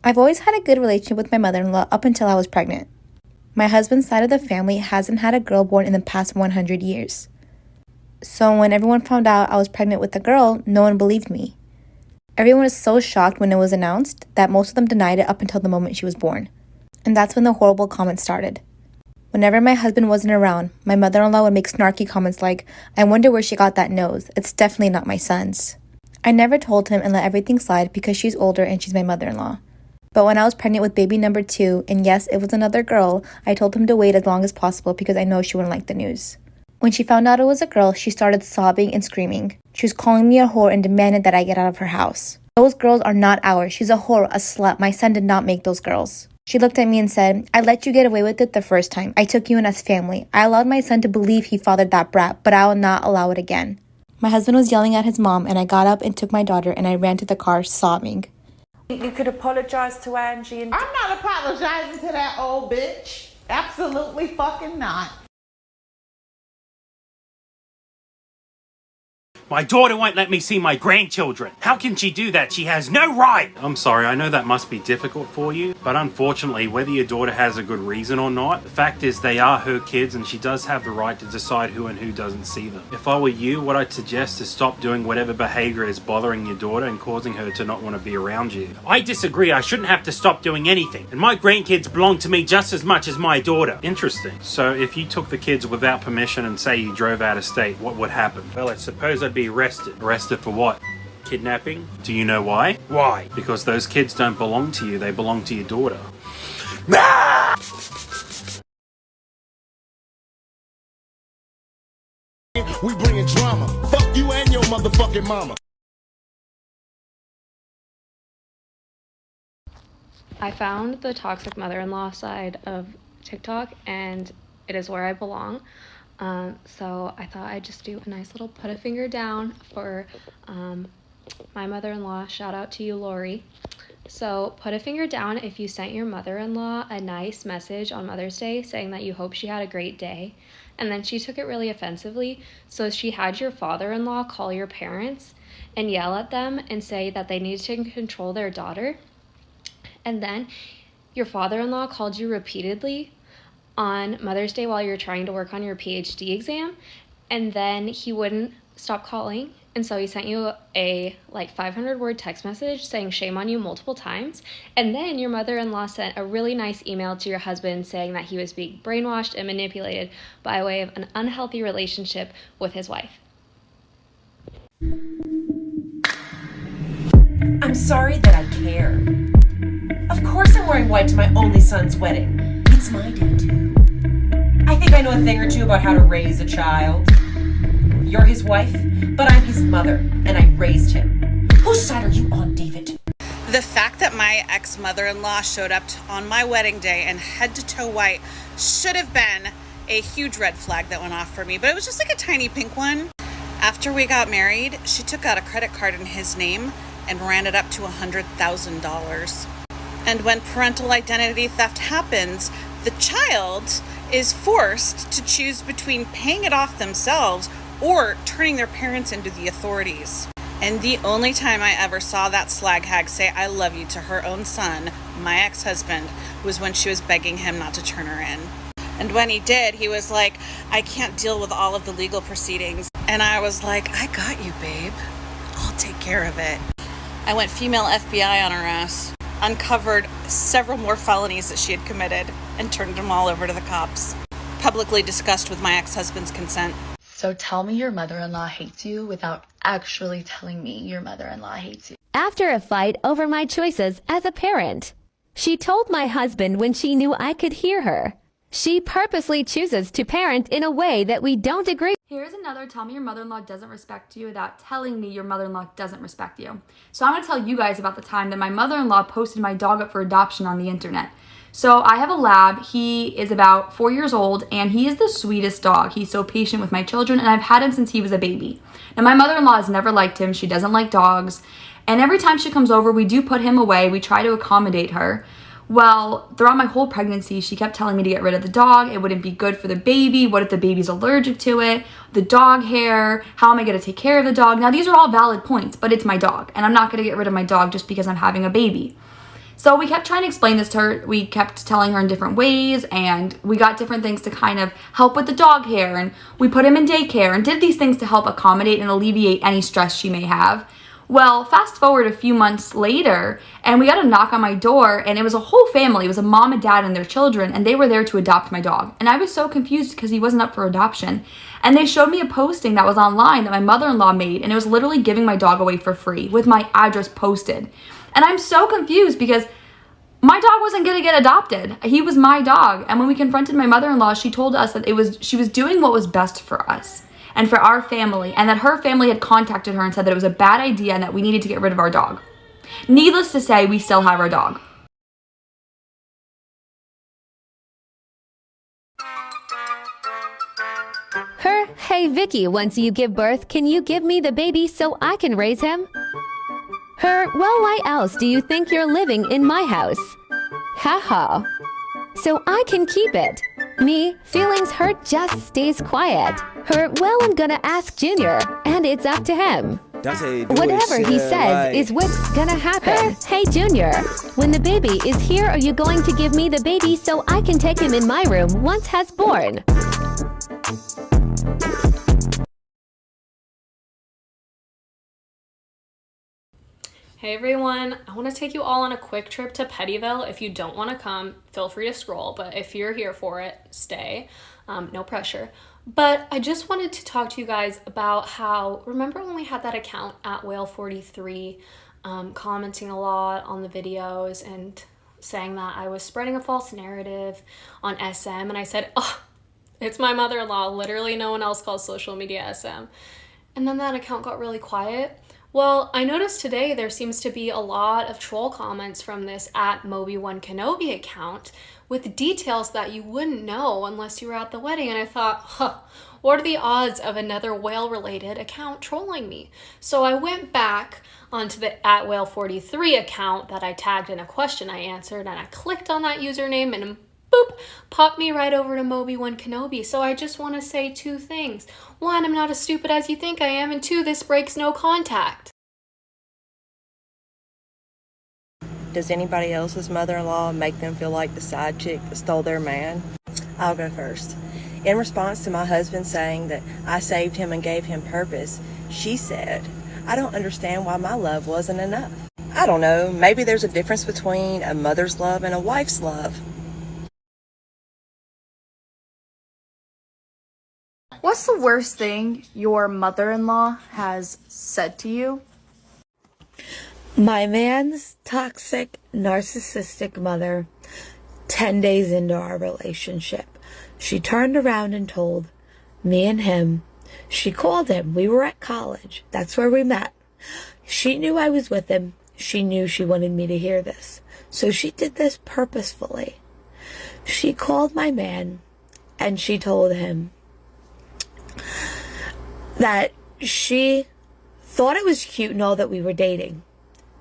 I've always had a good relationship with my mother-in-law up until I was pregnant. My husband's side of the family hasn't had a girl born in the past 100 years. So when everyone found out I was pregnant with a girl, no one believed me. Everyone was so shocked when it was announced that most of them denied it up until the moment she was born. And that's when the horrible comments started. Whenever my husband wasn't around, my mother-in-law would make snarky comments like, "I wonder where she got that nose. It's definitely not my son's." I never told him and let everything slide because she's older and she's my mother-in-law. But when I was pregnant with baby number 2, and yes, it was another girl, I told him to wait as long as possible because I know she wouldn't like the news. When she found out it was a girl, she started sobbing and screaming. She was calling me a whore and demanded that I get out of her house. "Those girls are not ours. She's a whore, a slut. My son did not make those girls." She looked at me and said, "I let you get away with it the first time. I took you in as family. I allowed my son to believe he fathered that brat, but I will not allow it again." My husband was yelling at his mom, and I got up and took my daughter and I ran to the car sobbing. You could apologize to Angie and... I'm not apologizing to that old bitch. Absolutely fucking not. My daughter won't let me see my grandchildren. How can she do that? She has no right. I'm sorry, I know that must be difficult for you, but unfortunately, whether your daughter has a good reason or not, the fact is they are her kids and she does have the right to decide who and who doesn't see them. If I were you, what I'd suggest is stop doing whatever behavior is bothering your daughter and causing her to not want to be around you. I disagree, I shouldn't have to stop doing anything, and my grandkids belong to me just as much as my daughter. Interesting. So if you took the kids without permission and say you drove out of state, what would happen? Well, I suppose I'd be arrested. Arrested for what? Kidnapping? Do you know why? Why? Because those kids don't belong to you, they belong to your daughter. We bringing drama. Fuck you and your motherfucking mama. I found the toxic mother-in-law side of TikTok, and it is where I belong. So I thought I'd just do a nice little put a finger down for my mother-in-law. Shout out to you, Lori. So put a finger down if you sent your mother-in-law a nice message on Mother's Day saying that you hope she had a great day, and then she took it really offensively. So she had your father-in-law call your parents and yell at them and say that they need to control their daughter. And then your father-in-law called you repeatedly on Mother's Day while you're trying to work on your PhD exam, and then he wouldn't stop calling, and so he sent you a 500-word text message saying shame on you multiple times. And then your mother-in-law sent a really nice email to your husband saying that he was being brainwashed and manipulated by way of an unhealthy relationship with his wife. I'm sorry that I care. Of course I'm wearing white to my only son's wedding. It's my day too. I think I know a thing or two about how to raise a child. You're his wife, but I'm his mother, and I raised him. Whose side are you on, David? The fact that my ex-mother-in-law showed up on my wedding day and head to toe white should have been a huge red flag that went off for me, but it was just like a tiny pink one. After we got married, she took out a credit card in his name and ran it up to $100,000. And when parental identity theft happens, the child is forced to choose between paying it off themselves or turning their parents into the authorities. And the only time I ever saw that slag hag say "I love you" to her own son, my ex-husband, was when she was begging him not to turn her in. And when he did, he was like, "I can't deal with all of the legal proceedings." And I was like, "I got you, babe. I'll take care of it." I went female FBI on her ass, uncovered several more felonies that she had committed, and turned them all over to the cops. Publicly discussed with my ex-husband's consent. So tell me your mother-in-law hates you without actually telling me your mother-in-law hates you. After a fight over my choices as a parent, she told my husband when she knew I could hear her. She purposely chooses to parent in a way that we don't agree. Here's another tell me your mother-in-law doesn't respect you without telling me your mother-in-law doesn't respect you. So I'm going to tell you guys about the time that my mother-in-law posted my dog up for adoption on the internet. So I have a lab. He is about 4 years old, and he is the sweetest dog. He's so patient with my children, and I've had him since he was a baby. Now, my mother-in-law has never liked him. She doesn't like dogs, and every time she comes over, we do put him away. We try to accommodate her. Well, throughout my whole pregnancy, she kept telling me to get rid of the dog. It wouldn't be good for the baby. What if the baby's allergic to it? The dog hair. How am I going to take care of the dog? Now, these are all valid points, but it's my dog, and I'm not going to get rid of my dog just because I'm having a baby. So we kept trying to explain this to her. We kept telling her in different ways, and we got different things to kind of help with the dog hair, and we put him in daycare and did these things to help accommodate and alleviate any stress she may have. Well, fast forward a few months later, and we got a knock on my door, and it was a whole family. It was a mom and dad and their children, and they were there to adopt my dog. And I was so confused because he wasn't up for adoption. And they showed me a posting that was online that my mother-in-law made, and it was literally giving my dog away for free with my address posted. And I'm so confused because my dog wasn't going to get adopted. He was my dog. And when we confronted my mother-in-law, she told us that she was doing what was best for us and for our family, and that her family had contacted her and said that it was a bad idea and that we needed to get rid of our dog. Needless to say, we still have our dog. Her, hey Vicky, once you give birth, can you give me the baby so I can raise him? Her, well, why else do you think you're living in my house? Haha. So I can keep it. Me, feelings hurt, just stays quiet. Her, well, I'm gonna ask Junior, and it's up to him. Whatever he says is what's gonna happen. Hey Junior, when the baby is here, are you going to give me the baby so I can take him in my room once has born? Hey everyone, I want to take you all on a quick trip to Pettyville. If you don't want to come, feel free to scroll, but if you're here for it, stay. No pressure. But I just wanted to talk to you guys about how, remember when we had that account at Whale43 commenting a lot on the videos and saying that I was spreading a false narrative on SM, and I said, oh, it's my mother-in-law, literally no one else calls social media SM. And then that account got really quiet. Well, I noticed today there seems to be a lot of troll comments from this at Moby1Kenobi account with details that you wouldn't know unless you were at the wedding. And I thought, what are the odds of another whale-related account trolling me? So I went back onto the at Whale43 account that I tagged in a question I answered, and I clicked on that username and boop, popped me right over to Moby1Kenobi. So I just want to say two things. One, I'm not as stupid as you think I am, and two, this breaks no contact. Does anybody else's mother-in-law make them feel like the side chick that stole their man? I'll go first. In response to my husband saying that I saved him and gave him purpose, she said, I don't understand why my love wasn't enough. I don't know, maybe there's a difference between a mother's love and a wife's love. What's the worst thing your mother-in-law has said to you? My man's toxic, narcissistic mother, 10 days into our relationship, she turned around and told me and him, she called him, we were at college, that's where we met. She knew I was with him, she knew she wanted me to hear this. So she did this purposefully. She called my man and she told him that she thought it was cute and all that we were dating,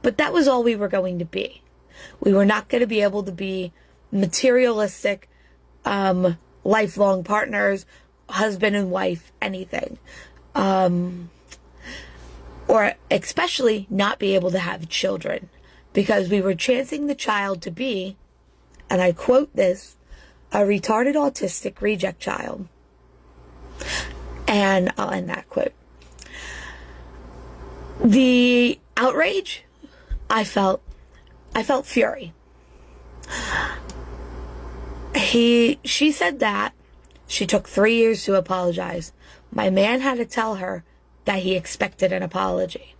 but that was all we were going to be. We were not going to be able to be materialistic, lifelong partners, husband and wife, anything. Or especially not be able to have children, because we were chancing the child to be, and I quote this, a retarded autistic reject child. And I'll end that quote. The outrage, I felt fury. She said that she took 3 years to apologize. My man had to tell her that he expected an apology.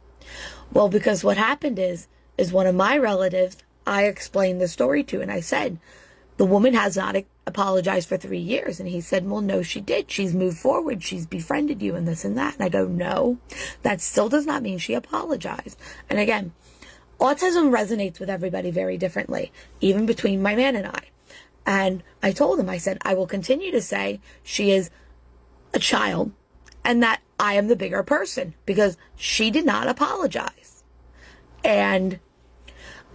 Well, because what happened is one of my relatives, I explained the story to, and I said, the woman has not apologized for 3 years. And he said, well, no, she did. She's moved forward. She's befriended you and this and that. And I go, no, that still does not mean she apologized. And again, autism resonates with everybody very differently, even between my man and I. And I told him, I said, I will continue to say she is a child and that I am the bigger person because she did not apologize. And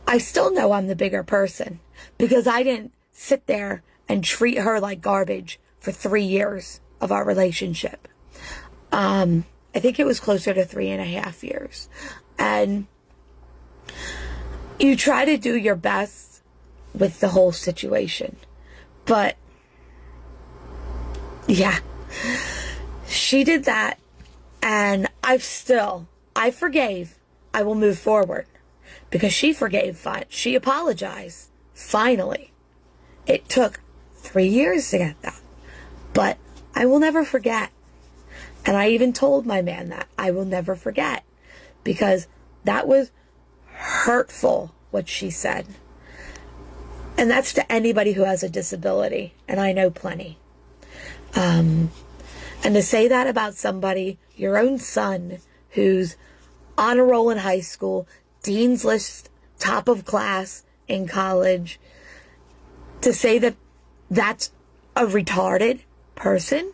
I still know I'm the bigger person because I didn't sit there and treat her like garbage for 3 years of our relationship. I think it was closer to 3.5 years. And you try to do your best with the whole situation. But yeah, she did that, and I forgave. I will move forward because she forgave. She apologized. Finally. It took 3 years to get that, but I will never forget. And I even told my man that I will never forget, because that was hurtful what she said. And that's to anybody who has a disability, and I know plenty. And to say that about somebody, your own son, who's on a roll in high school, dean's list, top of class in college, to say that that's a retarded person,